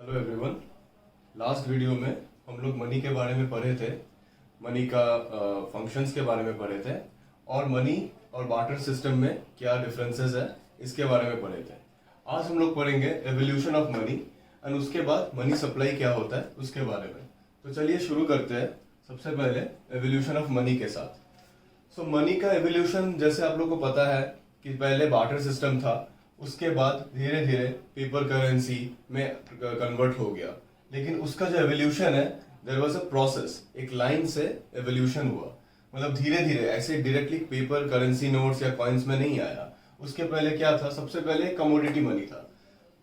Hello everyone. Last video में हम लोग मनी के बारे में पढ़े थे, मनी का फंक्शंस के बारे में पढ़े थे और मनी और बार्टर सिस्टम में क्या डिफरेंसेस है इसके बारे में पढ़े थे। आज हम लोग पढ़ेंगे एवोल्यूशन ऑफ मनी एंड उसके बाद मनी सप्लाई क्या होता है उसके बारे में। तो चलिए शुरू करते हैं सबसे पहले एवोल्यूशन ऑफ मनी के साथ। सो मनी का एवोल्यूशन जैसे आप लोग को पता है कि पहले बार्टर सिस्टम था, उसके बाद धीरे धीरे पेपर करेंसी में कन्वर्ट हो गया। लेकिन उसका जो एवोल्यूशन है, देयर वाज अ प्रोसेस, एक लाइन से एवोल्यूशन हुआ। मतलब धीरे धीरे ऐसे डायरेक्टली पेपर करेंसी नोट्स या कॉइन्स में नहीं आया। उसके पहले क्या था? सबसे पहले कमोडिटी मनी था।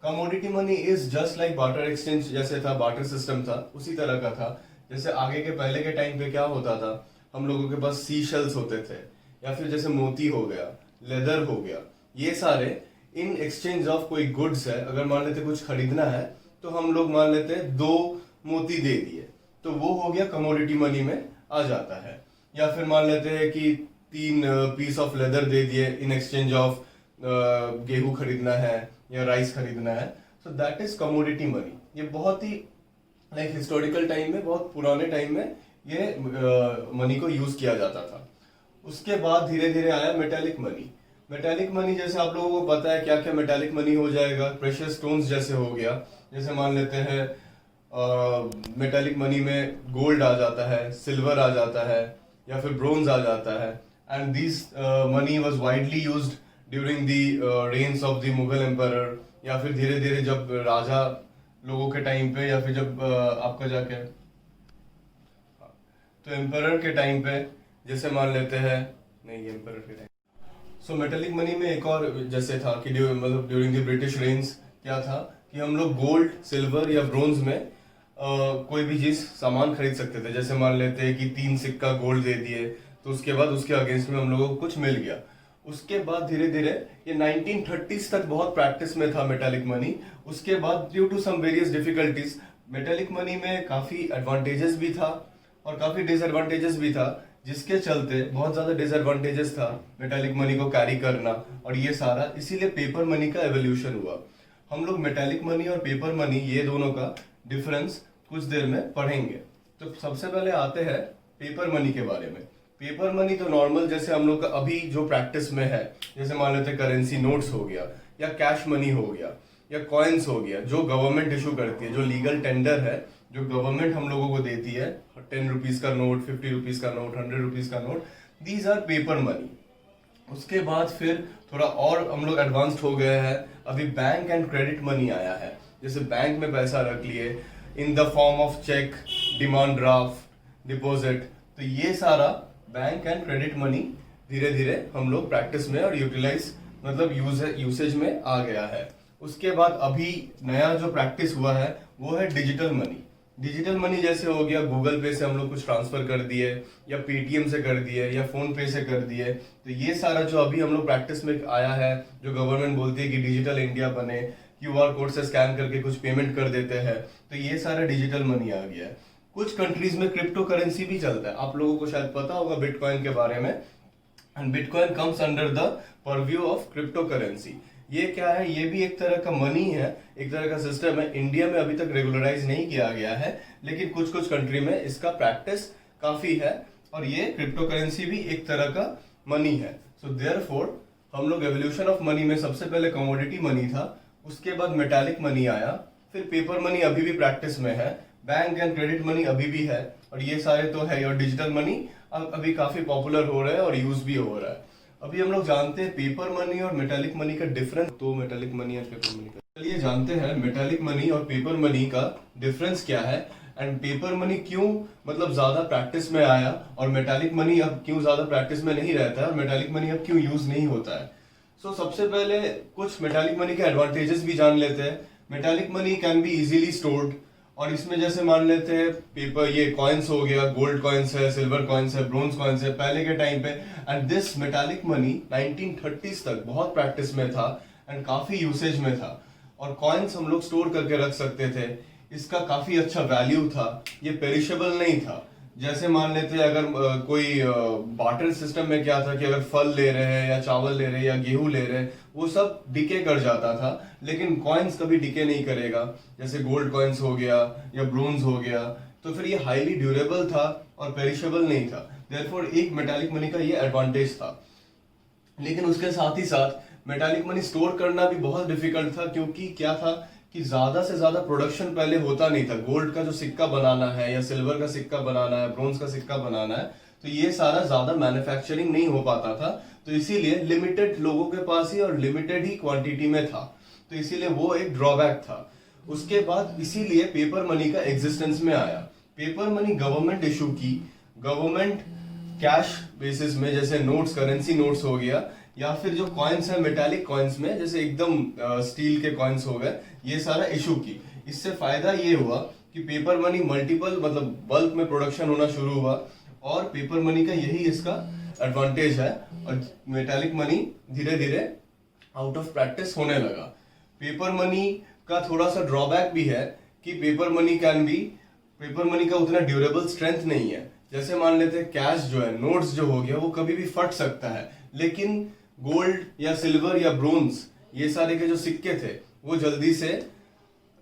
Commodity money is just like barter exchange जैसे था, बार्टर सिस्टम था, उसी तरह का था। जैसे आगे के पहले के टाइम पे क्या होता था, हम लोगों के पास सी शेल्स होते थे या फिर जैसे मोती हो गया, लेदर हो गया, ये सारे इन एक्सचेंज ऑफ कोई गुड्स है। अगर मान लेते कुछ खरीदना है तो हम लोग मान लेते 2 मोती दे दिए तो वो हो गया कमोडिटी मनी में आ जाता है। या फिर मान लेते हैं कि 3 पीस ऑफ लेदर दे दिए इन एक्सचेंज ऑफ गेहूं खरीदना है या राइस खरीदना है। So that is commodity money. ये बहुत ही लाइक हिस्टोरिकल टाइम में, बहुत पुराने टाइम में ये मनी को यूज किया जाता था। उसके बाद धीरे धीरे आया मेटेलिक मनी। मेटेलिक मनी जैसे आप लोगों को पता है क्या क्या मेटेलिक मनी हो जाएगा। प्रेशियस स्टोन्स जैसे हो गया, जैसे मान लेते हैं मेटेलिक मनी में गोल्ड आ जाता है, सिल्वर आ जाता है या फिर ब्रोंज आ जाता है। And this money was widely used during the reigns of the Mughal emperor, या फिर धीरे धीरे जब राजा लोगों के टाइम पे, या फिर जब आपका जाके तो एम्परर के टाइम पे, जैसे मान लेते हैं नहीं एम्परर के टाइम। सो मेटेलिक मनी में एक और जैसे था कि मतलब ड्यूरिंग द ब्रिटिश रेन्स क्या था कि हम लोग गोल्ड, सिल्वर या ब्रोंज में कोई भी चीज सामान खरीद सकते थे। जैसे मान लेते हैं कि 3 सिक्का गोल्ड दे दिए तो उसके बाद उसके अगेंस्ट में हम लोगों को कुछ मिल गया। उसके बाद धीरे धीरे ये 1930s तक बहुत प्रैक्टिस में था मेटेलिक मनी। उसके बाद due to some various difficulties metallic money में काफी एडवांटेजेस भी था और काफी डिसएडवांटेजेस भी था, जिसके चलते बहुत ज्यादा डिसएडवांटेजेस था मेटेलिक मनी को कैरी करना और ये सारा। इसीलिए पेपर मनी का एवोल्यूशन हुआ। हम लोग मेटेलिक मनी और पेपर मनी ये दोनों का डिफरेंस कुछ देर में पढ़ेंगे। तो सबसे पहले आते हैं पेपर मनी के बारे में। पेपर मनी तो नॉर्मल जैसे हम लोग का अभी जो प्रैक्टिस में है, जैसे मान लेते करेंसी नोट्स हो गया या कैश मनी हो गया या कॉइन्स हो गया, जो गवर्नमेंट इशू करती है, जो लीगल टेंडर है, जो गवर्नमेंट हम लोगों को देती है, 10 रुपीज का नोट, 50 रुपीज का नोट, 100 रुपीज का note, these are paper money. उसके बाद फिर थोड़ा और हम लोग एडवांस्ड हो गए हैं, अभी बैंक एंड क्रेडिट मनी आया है। जैसे बैंक में पैसा रख लिए in the form of cheque, demand draft, deposit, तो ये सारा बैंक एंड क्रेडिट मनी धीरे धीरे हम लोग प्रैक्टिस में और यूटिलाइज मतलब यूसेज में आ गया है। उसके बाद अभी नया जो प्रैक्टिस हुआ है वो है डिजिटल मनी। डिजिटल मनी जैसे हो गया गूगल पे से हम लोग कुछ ट्रांसफर कर दिए या पेटीएम से कर दिए या फोन पे से कर दिए। तो ये सारा जो अभी हम लोग प्रैक्टिस में आया है, जो गवर्नमेंट बोलती है कि डिजिटल इंडिया बने, क्यूआर कोड से स्कैन करके कुछ पेमेंट कर देते हैं, तो ये सारा डिजिटल मनी आ गया है। कुछ कंट्रीज में क्रिप्टो करेंसी भी चलता है, आप लोगों को शायद पता होगा बिटकॉइन के बारे में। And bitcoin comes under the purview of crypto currency. ये क्या है? ये भी एक तरह का मनी है, एक तरह का सिस्टम है। इंडिया में अभी तक रेगुलराइज नहीं किया गया है, लेकिन कुछ कुछ कंट्री में इसका प्रैक्टिस काफी है और ये क्रिप्टो करेंसी भी एक तरह का मनी है। सो देयरफॉर हम लोग एवोल्यूशन ऑफ मनी में सबसे पहले कमोडिटी मनी था, उसके बाद मेटालिक मनी आया, फिर पेपर मनी अभी भी प्रैक्टिस में है, बैंक एंड क्रेडिट मनी अभी भी है और ये सारे तो है, और डिजिटल मनी अभी काफी पॉपुलर हो रहा है और यूज भी हो रहा है। अभी हम लोग जानते हैं पेपर मनी और मेटालिक मनी का डिफरेंस। तो मेटालिक मनी और पेपर मनी का चलिए जानते हैं मेटालिक मनी और पेपर मनी का डिफरेंस क्या है एंड पेपर मनी क्यों मतलब ज्यादा प्रैक्टिस में आया और मेटालिक मनी अब क्यों ज्यादा प्रैक्टिस में नहीं रहता है और मेटालिक मनी अब क्यों यूज नहीं होता है। सो सबसे पहले कुछ मेटालिक मनी के एडवांटेजेस भी जान लेते हैं। Metallic money can be easily stored, और इसमें जैसे मान लेते हैं पेपर, ये कॉइन्स हो गया, गोल्ड कॉइन्स है, सिल्वर कॉइन्स है, ब्रोंज कॉइन्स है पहले के टाइम पे। And this metallic money 1930s तक बहुत प्रैक्टिस में था एंड काफी यूसेज में था, और कॉइन्स हम लोग स्टोर करके रख सकते थे। इसका काफी अच्छा वैल्यू था, ये पेरिशेबल नहीं था। जैसे मान लेते हैं अगर कोई बार्टर सिस्टम में क्या था कि अगर फल ले रहे हैं या चावल ले रहे हैं या गेहूं ले रहे हैं, वो सब डिके कर जाता था, लेकिन कॉइन्स कभी डिके नहीं करेगा। जैसे गोल्ड कॉइन्स हो गया या ब्रोंज हो गया, तो फिर ये हाईली ड्यूरेबल था और पेरिशेबल नहीं था। देयरफॉर एक मेटालिक मनी का ये एडवांटेज था। लेकिन उसके साथ ही साथ मेटालिक मनी स्टोर करना भी बहुत डिफिकल्ट था, क्योंकि क्या था कि ज्यादा से ज्यादा प्रोडक्शन पहले होता नहीं था। गोल्ड का जो सिक्का बनाना है या सिल्वर का सिक्का बनाना है, ब्रोंज का सिक्का बनाना है, तो ये सारा ज्यादा मैन्युफैक्चरिंग नहीं हो पाता था। तो इसीलिए लिमिटेड लोगों के पास ही और लिमिटेड ही क्वांटिटी में था, तो इसीलिए वो एक ड्रॉबैक था। उसके बाद इसीलिए पेपर मनी का एग्जिस्टेंस में आया। पेपर मनी गवर्नमेंट इशू की, गवर्नमेंट कैश बेसिस में, जैसे नोट्स, करेंसी नोट्स हो गया, या फिर जो कॉइन्स है मेटालिक कॉइन्स में, जैसे एकदम स्टील के कॉइन्स हो गए, ये सारा इशू की। इससे फायदा ये हुआ कि पेपर मनी मल्टीपल, मतलब बल्क में प्रोडक्शन होना शुरू हुआ, और पेपर मनी का यही इसका एडवांटेज है। और मेटालिक मनी धीरे धीरे आउट ऑफ प्रैक्टिस होने लगा। पेपर मनी का थोड़ा सा ड्रॉबैक भी है कि पेपर मनी का उतना ड्यूरेबल स्ट्रेंथ नहीं है। जैसे मान लेते हैं कैश जो है, नोट्स जो हो गया, वो कभी भी फट सकता है, लेकिन गोल्ड या सिल्वर या ब्रोंज, ये सारे के जो सिक्के थे, वो जल्दी से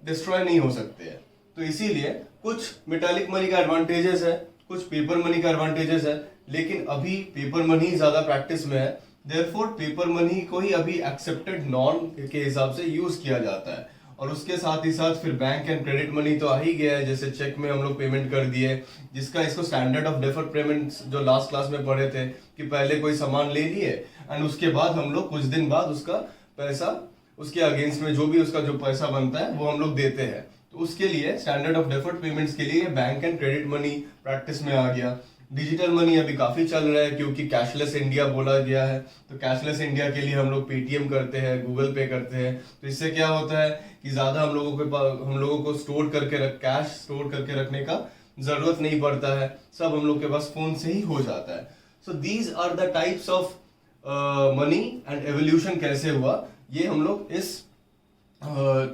डिस्ट्रॉय नहीं हो सकते हैं। तो इसीलिए कुछ मेटालिक मनी का एडवांटेजेस है, कुछ पेपर मनी का एडवांटेजेस है, लेकिन अभी पेपर मनी ज्यादा प्रैक्टिस में है। देयरफॉर पेपर मनी को ही अभी एक्सेप्टेड नॉर्म के हिसाब से यूज किया जाता है। और उसके साथ ही साथ फिर बैंक एंड क्रेडिट मनी तो आ ही गया है, जैसे चेक में हम लोग पेमेंट कर दिए, जिसका इसको स्टैंडर्ड ऑफ डेफर्ड पेमेंट्स जो लास्ट क्लास में पढ़े थे कि पहले कोई सामान ले लिए एंड उसके बाद हम लोग कुछ दिन बाद उसका पैसा, उसके अगेंस्ट में जो भी उसका जो पैसा बनता है वो हम लोग देते हैं। तो उसके लिए स्टैंडर्ड ऑफ डेफर्ड पेमेंट्स के लिए bank and credit money practice में आ गया। डिजिटल मनी अभी काफी चल रहा है, क्योंकि कैशलेस इंडिया बोला गया है। तो कैशलेस इंडिया के लिए हम लोग पेटीएम करते हैं, गूगल पे करते हैं। तो इससे क्या होता है कि ज्यादा हम लोगों को कैश स्टोर करके रखने का जरूरत नहीं पड़ता है, सब हम लोग के पास फोन से ही हो जाता है। So these are the types of money and evolution कैसे हुआ, ये हम लोग इस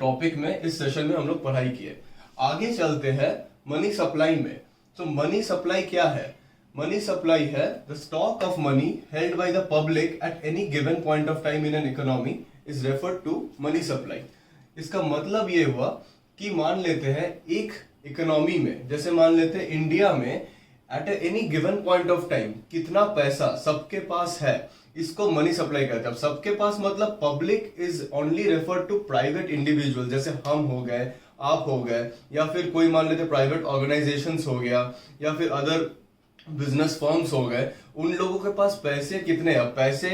टॉपिक में, इस सेशन में हम लोग पढ़ाई किए। आगे चलते हैं मनी सप्लाई में। तो मनी सप्लाई क्या है? मनी सप्लाई है the stock of money held by the public at any given point of time in an economy is referred to money supply. इसका मतलब ये हुआ कि मान लेते हैं एक इकोनॉमी में, जैसे मान लेते हैं इंडिया में, eight any given point of time कितना पैसा सबके पास है, इसको मनी सप्लाई कहते हैं। अब सबके पास मतलब public is only refer to private individual, जैसे हम हो गए, आप हो गए, या फिर कोई मान लेते प्राइवेट ऑर्गेनाइजेशंस हो गया, या फिर अदर बिजनेस फर्म्स हो गए। उन लोगों के पास पैसे कितने, अब पैसे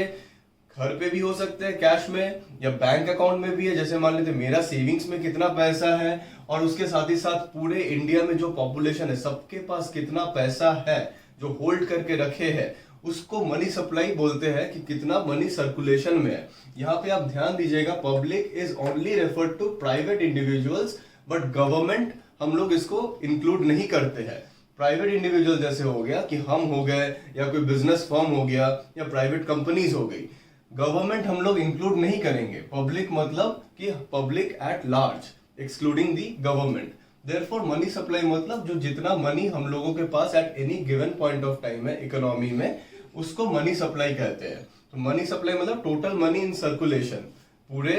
घर पे भी हो सकते हैं कैश में, या बैंक अकाउंट में भी है। जैसे मान लेते मेरा सेविंग्स में कितना पैसा है, और उसके साथ ही साथ पूरे इंडिया में जो पॉपुलेशन है सबके पास कितना पैसा है जो होल्ड करके रखे हैं, उसको मनी सप्लाई बोलते हैं कि कितना मनी सर्कुलेशन में है। यहाँ पे आप ध्यान दीजिएगा, public is only referred to private individuals, but government हम लोग इसको इंक्लूड नहीं करते हैं। प्राइवेट इंडिविजुअल जैसे हो गया कि हम हो गए, या कोई बिजनेस फर्म हो गया, या प्राइवेट कंपनीज हो गई, गवर्नमेंट हम लोग इंक्लूड नहीं करेंगे। पब्लिक मतलब कि public at large, excluding the government. Therefore money supply मतलब जो जितना मनी हम लोगों के पास at any given point of time है इकोनॉमी में, उसको मनी सप्लाई कहते हैं। तो मनी सप्लाई मतलब टोटल मनी इन सर्कुलेशन, पूरे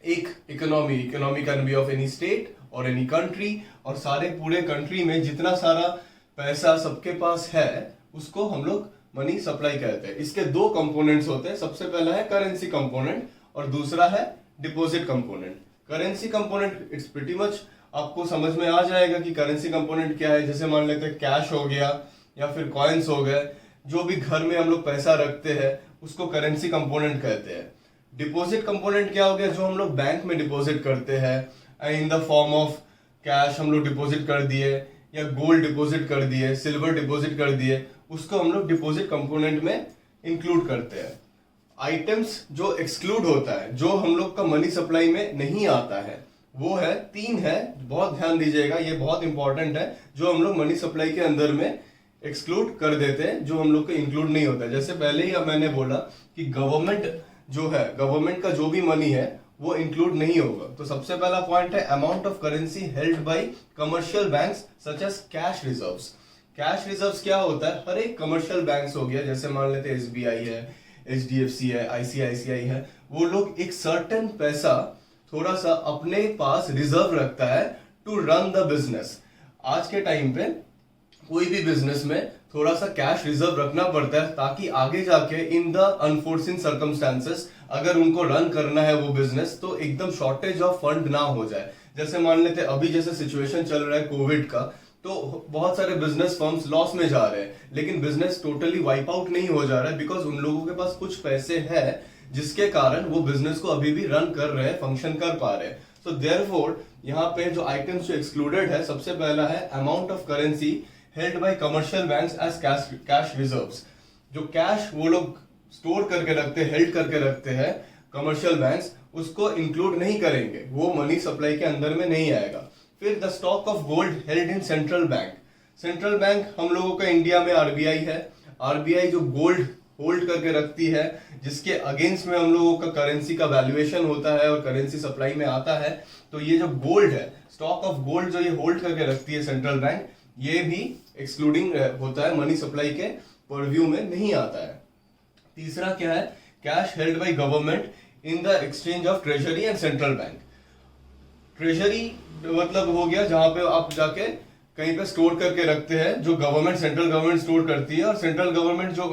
एक economy can be of any state और एनी कंट्री, और सारे पूरे कंट्री में जितना सारा पैसा सबके पास है उसको हम लोग मनी सप्लाई कहते हैं। इसके दो कंपोनेंट्स होते हैं, सबसे पहला है करेंसी कंपोनेंट और दूसरा है deposit component. Currency component it's pretty much आपको समझ में आ जाएगा कि करेंसी कंपोनेंट क्या है। जैसे मान लेते हैं कैश हो गया या फिर कॉइन्स हो गए, जो भी घर में हम लोग पैसा रखते हैं उसको करेंसी कंपोनेंट कहते हैं। डिपॉजिट कंपोनेंट क्या हो गया, जो हम लोग बैंक में डिपॉजिट करते हैं इन द फॉर्म ऑफ कैश, हम लोग डिपॉजिट कर दिए, या गोल्ड डिपॉजिट कर दिए, सिल्वर डिपॉजिट कर दिए, उसको हम लोग डिपॉजिट कंपोनेंट में इंक्लूड करते हैं। आइटम्स जो एक्सक्लूड होता है, जो हम लोग का मनी सप्लाई में नहीं आता है, वो है तीन है, बहुत ध्यान दीजिएगा, ये बहुत इंपॉर्टेंट है, जो हम लोग मनी सप्लाई के अंदर में एक्सक्लूड कर देते हैं, जो हम लोग को इंक्लूड नहीं होता है। जैसे पहले ही मैंने बोला कि गवर्नमेंट जो है, गवर्नमेंट का जो भी मनी है वो इंक्लूड नहीं होगा। तो सबसे पहला पॉइंट है amount of currency held by commercial banks such as cash reserves. Cash reserves क्या होता है, हर एक कमर्शियल बैंक्स हो गया, जैसे मान लेते हैं एसबीआई है, एचडीएफसी है, आईसीआईसीआई है, वो लोग एक सर्टेन पैसा थोड़ा सा अपने पास रिजर्व रखता है टू रन द बिजनेस। आज के टाइम पे कोई भी बिजनेस में थोड़ा सा कैश रिजर्व रखना पड़ता है ताकि आगे जाके इन द अनफोर्सिन सर्कमस्टांसेस अगर उनको रन करना है वो बिजनेस तो एकदम शॉर्टेज ऑफ फंड ना हो जाए। जैसे मान लेते अभी जैसे सिचुएशन चल रहा है कोविड का, तो बहुत सारे बिजनेस फर्म्स लॉस में जा रहे हैं, लेकिन बिजनेस टोटली वाइप आउट नहीं हो जा रहा है बिकॉज उन लोगों के पास कुछ पैसे हैं जिसके कारण वो बिजनेस को अभी भी रन कर रहे हैं, फंक्शन कर पा रहे हैं। सो देयरफॉर यहाँ पे जो आइटम्स जो एक्सक्लूडेड है, सबसे पहला है amount of currency held by commercial banks as cash reserves. जो कैश वो लोग स्टोर करके रखते हैं, हेल्ड करके रखते हैं कमर्शियल बैंक्स, उसको इंक्लूड नहीं करेंगे, वो मनी सप्लाई के अंदर में नहीं आएगा। फिर the stock of gold held in central bank. Central bank हम लोगों का इंडिया में आरबीआई है। आरबीआई जो गोल्ड होल्ड करके रखती है, जिसके अगेंस्ट में हम लोगों का करेंसी का वैल्यूएशन होता है और करेंसी सप्लाई में आता है, तो ये जो गोल्ड है, स्टॉक ऑफ गोल्ड जो ये होल्ड करके रखती है सेंट्रल बैंक, ये भी एक्सक्लूडिंग होता है, मनी सप्लाई के परव्यू में नहीं आता है। तीसरा क्या है, cash held by government in the exchange of treasury and central bank. Treasury मतलब हो गया जहां पे आप जाके कहीं पे स्टोर करके रखते हैं, जो गवर्नमेंट, सेंट्रल गवर्नमेंट स्टोर करती है, और सेंट्रल गवर्नमेंट जो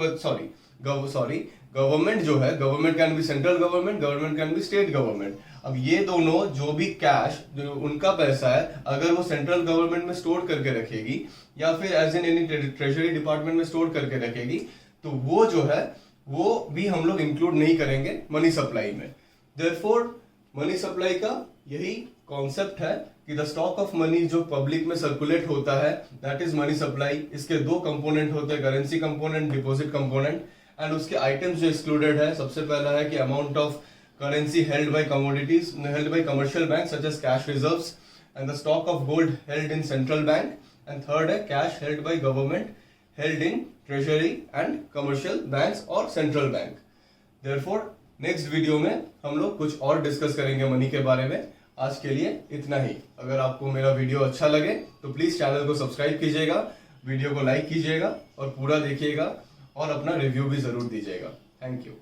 गवर्नमेंट जो है, government can be central government, government can be state government. अब ये दोनों जो भी कैश जो उनका पैसा है, अगर वो सेंट्रल गवर्नमेंट में स्टोर करके रखेगी या फिर as in any treasury department में स्टोर करके रखेगी, तो वो जो है वो भी हम लोग इंक्लूड नहीं करेंगे मनी सप्लाई में। देयरफॉर मनी सप्लाई का यही कॉन्सेप्ट है कि द स्टॉक ऑफ मनी जो पब्लिक में सर्कुलेट होता है, दैट इज मनी सप्लाई। इसके दो कंपोनेंट होते हैं, currency component, deposit component. And उसके आइटम्स जो एक्सक्लूडेड है, सबसे पहला है कि amount of currency held by commodities held by commercial bank such as cash reserves, and the stock of gold held in central bank. And third है cash held by government held in treasury and commercial banks और central bank. Therefore next video में हम लोग कुछ और discuss करेंगे money के बारे में। आज के लिए इतना ही। अगर आपको मेरा वीडियो अच्छा लगे तो प्लीज चैनल को सब्सक्राइब कीजिएगा, वीडियो को लाइक कीजिएगा और पूरा देखिएगा और अपना रिव्यू भी जरूर दीजिएगा। Thank you.